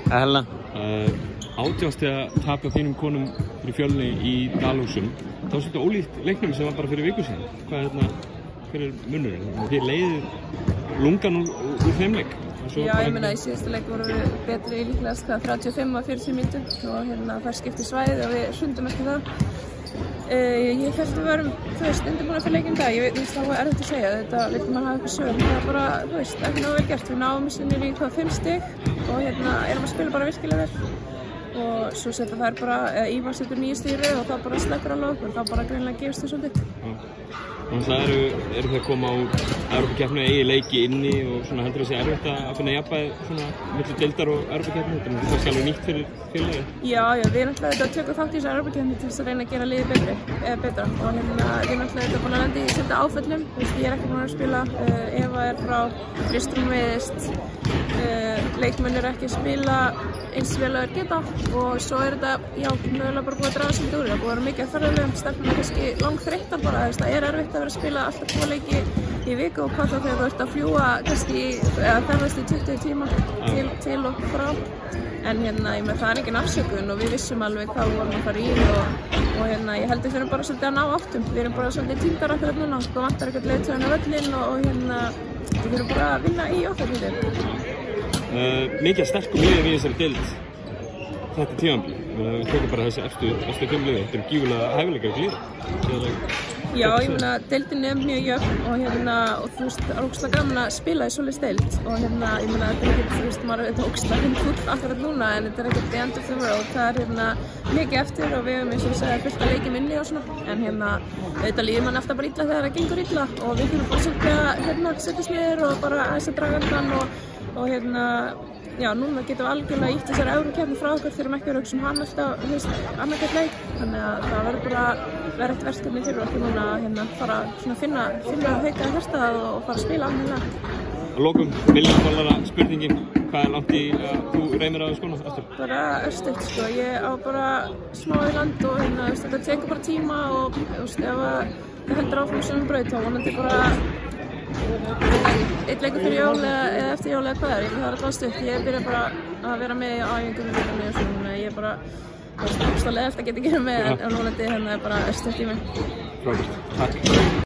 Helena, átjáðast að tapa þínum konum fyrir Fjölni í Dalhúsum. Það var svolítið ólíkt leiknum sem var bara fyrir viku síðan. Hver er munurinn? Þið leiðið lungan úr þeim leik. Já, ég meina í síðustu leik vorum við betri í líklegast 35 að 40 mínútur og þær skipti svæði og við hrundum eftir það. Ég held við varum, undirbúin fyrir leikinn dag. Ég veist það var erfitt að segja, þetta vildi maður hafa eitthvað sögum. Það var bara, ekki nógu vel gert. Við náum niður í 5 stig og erum að spila bara virkilega vel. Og svo setja þær bara, Ívar setur 9 stig í röð og það bara slekkur alveg okkur. Það bara greinilega gefst þau svolítið. Þannig að eru þið að koma á Evrópukeppni og eigi leiki inni og heldur það sé erfitt að finna jafnvægi milli deildar og Evrópukeppni? Þetta er kannski alveg nýtt fyrir félagið? Já, við náttúrulega tökum þátt í þessu Evrópukeppni til þess að reyna að gera liðið betra og við náttúrulega búin að lenda í svolítið áföllum. Ég er ekki búin að spila, Eva er frá, Kristrún veiðist, leikmenn eru ekki að spila eins vel að þeir geta og svo er þetta, mögulega bara búið að draga svolítið úr. Það búið að vera mikið að ferðarlegum, stelpurnar er kannski langþreyttar bara, það er erfitt að vera að spila alltaf 2 leiki í viku og hvað þá þegar þú ert að fljúga kannski eða ferðast í 20 tíma til og frá. En það er engin afsökun og við vissum alveg hvað við vorum að fara í og ég held við þurfum bara svolítið að ná áttum. Við erum bara svolítið týndar akkurat núna, það vantar ekkert leiðtoginn á völlinn og við þurfum bara að vinna í okkar hluti. Mikið sterkum liðum í þessari deild þetta tímabili. Við tökum bara þessi efstu 5 liði. Þetta eru gífurlega hæfileikar lið. Já, ég meina, deildin er mjög jöfn og þú veist, það er ógeðslega gaman að spila í svoleiðis deild og ég meina, þetta er ekkert, þú veist, maður er ógeðslega fúll akkurat núna en þetta er ekkert the end of the world. Það er mikið eftir og við höfum eins og ég segja fullt að leikjum inni og svona en auðvitað líður mann alltaf bara illa þegar það gengur illa og við þurfum bara að setjast niður og bara aðeins að draga andan já, núna getum við algjörlega ítt þessari Evrópukeppni frá okkur, þurfum ekki að hugsa hann alltaf, annarkvæmt leik. Þannig að það verður bara verið eitt verkefni fyrir okkur núna að fara að finna Hauka hjartað og fara að spila almennilega. Að lokum, milljónballara spurningin, hvað er langt í að þú reynir á skóna aftur? Bara örstugt, sko. Ég á bara smá í land og þetta tekur bara tíma og ef það heldur áfram sem braut þá vonandi bara eitt leikur fyrir jól eða eftir jól eða hvað er, það er alltaf stutt. Ég byrja bara að vera með á æfingum í vikunni og svona, ég er bara ógeðslega leiðilegt að geta að gera með en vonandi bara stutt í mig. Frábært, takk.